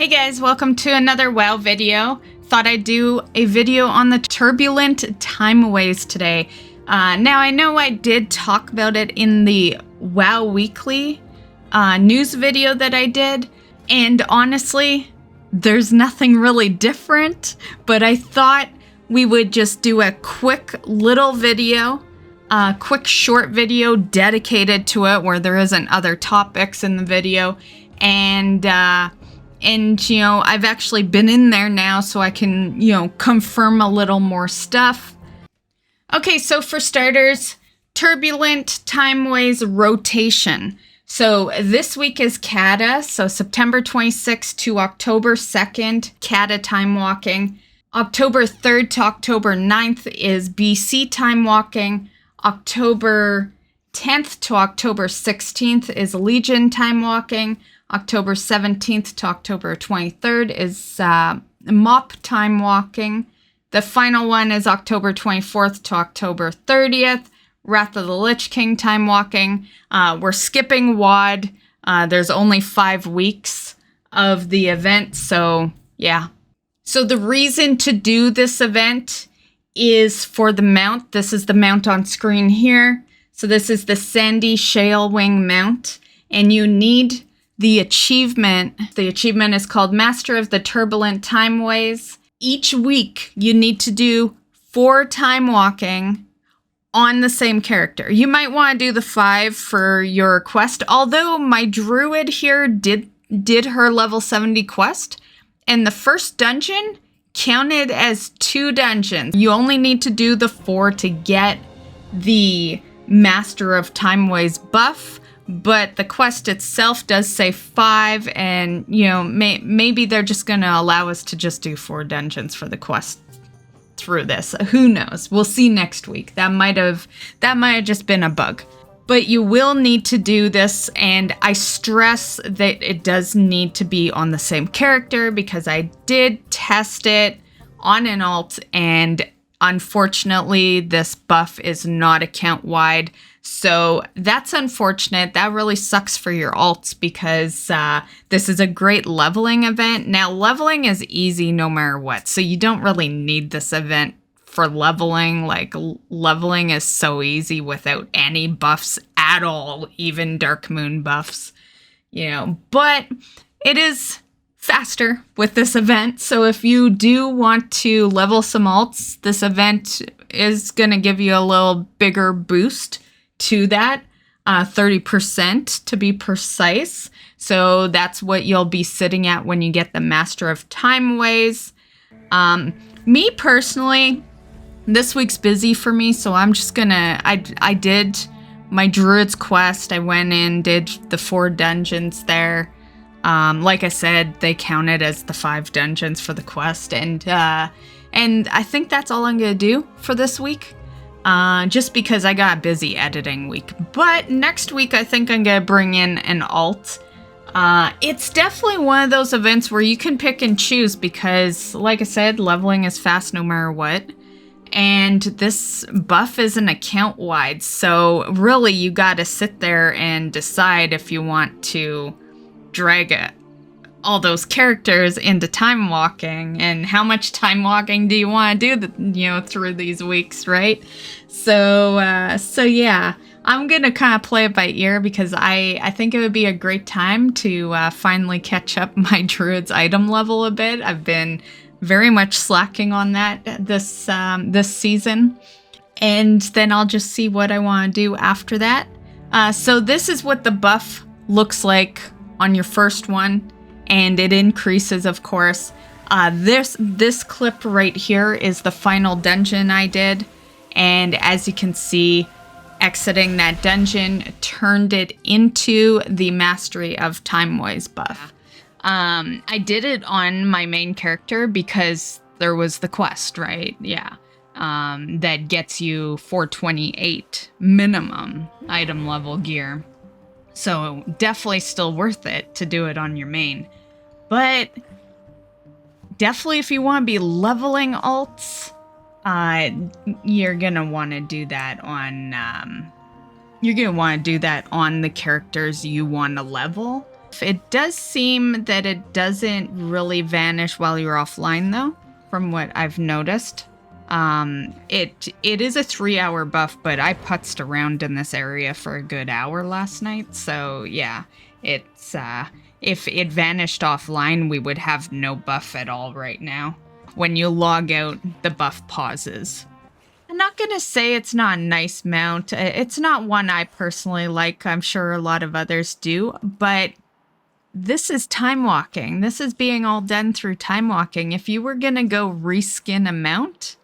Hey guys, welcome to another WoW video. Thought I'd do a video on the Turbulent Timeways today. Now I know I did talk about it in the WoW Weekly news video that I did, and honestly, there's nothing really different, but I thought we would just do a quick little video, quick short video dedicated to it where there isn't other topics in the video, and you know, I've actually been in there now so I can, you know, confirm a little more stuff. Okay, so for starters, Turbulent Timeways rotation. So this week is Kata, so September 26th to October 2nd, Kata time walking. October 3rd to October 9th is BC time walking. October 10th to October 16th is Legion time walking. October 17th to October 23rd is MOP time walking. The final one is October 24th to October 30th, Wrath of the Lich King time walking. We're skipping WOD. There's only 5 weeks of the event, so yeah. So the reason to do this event is for the mount. This is the mount on screen here. So this is the Sandy Shalewing mount, and you need the achievement. The achievement is called Master of the Turbulent Timeways. Each week, you need to do 4 time walking on the same character. You might want to do the 5 for your quest, although my druid here did her level 70 quest, and the first dungeon counted as 2 dungeons. You only need to do the 4 to get the Master of Timeways buff, but the quest itself does say 5, and, you know, maybe they're just going to allow us to just do 4 dungeons for the quest through this. Who knows? We'll see next week. That might have just been a bug. But you will need to do this, and I stress that it does need to be on the same character because I did test it on an alt, and unfortunately, this buff is not account-wide. So that's unfortunate. That really sucks for your alts because this is a great leveling event. Now, leveling is easy no matter what, so you don't really need this event for leveling. Like, leveling is so easy without any buffs at all, even Dark Moon buffs, you know. But it is faster with this event, so if you do want to level some alts, this event is going to give you a little bigger boost to that, 30% to be precise. So that's what you'll be sitting at when you get the Master of Timeways. Me personally, this week's busy for me, so I'm just gonna, I did my Druid's quest. I went in, did the 4 dungeons there. Like I said, they counted as the 5 dungeons for the quest, and I think that's all I'm gonna do for this week. Just because I got a busy editing week. But next week, I think I'm going to bring in an alt. It's definitely one of those events where you can pick and choose because, like I said, leveling is fast no matter what. And this buff isn't account-wide, so really you got to sit there and decide if you want to drag all those characters into time walking, and how much time walking do you want to do through these weeks, right? So yeah, I'm gonna kind of play it by ear because I think it would be a great time to finally catch up my druid's item level a bit. I've been very much slacking on that this season, and then I'll just see what I want to do after that. So this is what the buff looks like on your first one. And it increases, of course. This clip right here is the final dungeon I did. And as you can see, exiting that dungeon turned it into the Mastery of Timeways buff. I did it on my main character because there was the quest, right? Yeah. That gets you 428 minimum item level gear. So definitely still worth it to do it on your main. But definitely if you want to be leveling alts, you're going to want to do that on the characters you want to level. It does seem that it doesn't really vanish while you're offline, though, from what I've noticed. It is a 3-hour buff, but I putzed around in this area for a good hour last night, so yeah, it's, if it vanished offline, we would have no buff at all right now. When you log out, the buff pauses. I'm not gonna say it's not a nice mount. It's not one I personally like. I'm sure a lot of others do, but this is time walking. This is being all done through time walking. If you were gonna go reskin a mount,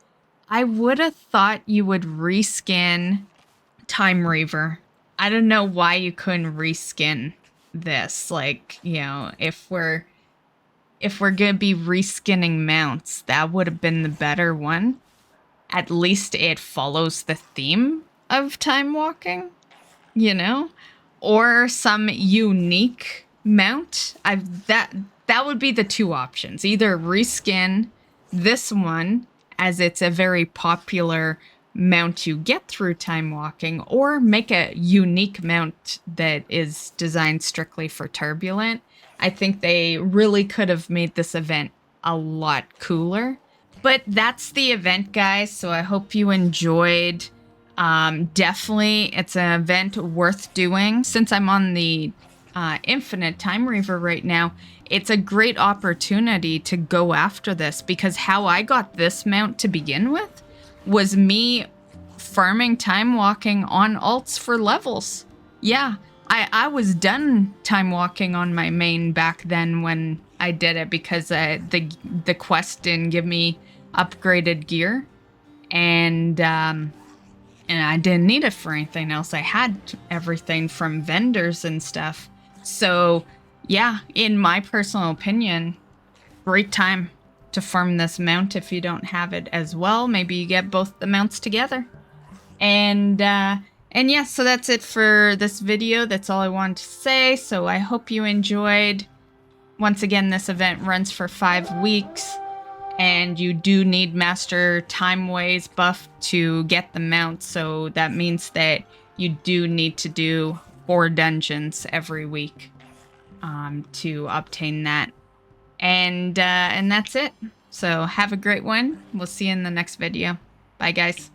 I would have thought you would reskin Time Reaver. I don't know why you couldn't reskin this. Like, you know, if we're gonna be reskinning mounts, that would have been the better one. At least it follows the theme of time walking, you know? Or some unique mount. That would be the two options. Either reskin this one, as it's a very popular mount you get through time walking, or make a unique mount that is designed strictly for Turbulent. I think they really could have made this event a lot cooler. But that's the event, guys, so I hope you enjoyed. Definitely, it's an event worth doing. Since I'm on the Infinite Time Reaver right now, it's a great opportunity to go after this, because how I got this mount to begin with was me farming time walking on alts for levels. Yeah, I was done time walking on my main back then when I did it, because the quest didn't give me upgraded gear, and I didn't need it for anything else. I had everything from vendors and stuff. So yeah, in my personal opinion, great time to farm this mount if you don't have it as well. Maybe you get both the mounts together. And yeah, so that's it for this video. That's all I wanted to say. So I hope you enjoyed. Once again, this event runs for 5 weeks. And you do need Master Timeways buff to get the mount, so that means that you do need to do 4 dungeons every week to obtain that. And that's it. So have a great one. We'll see you in the next video. Bye, guys.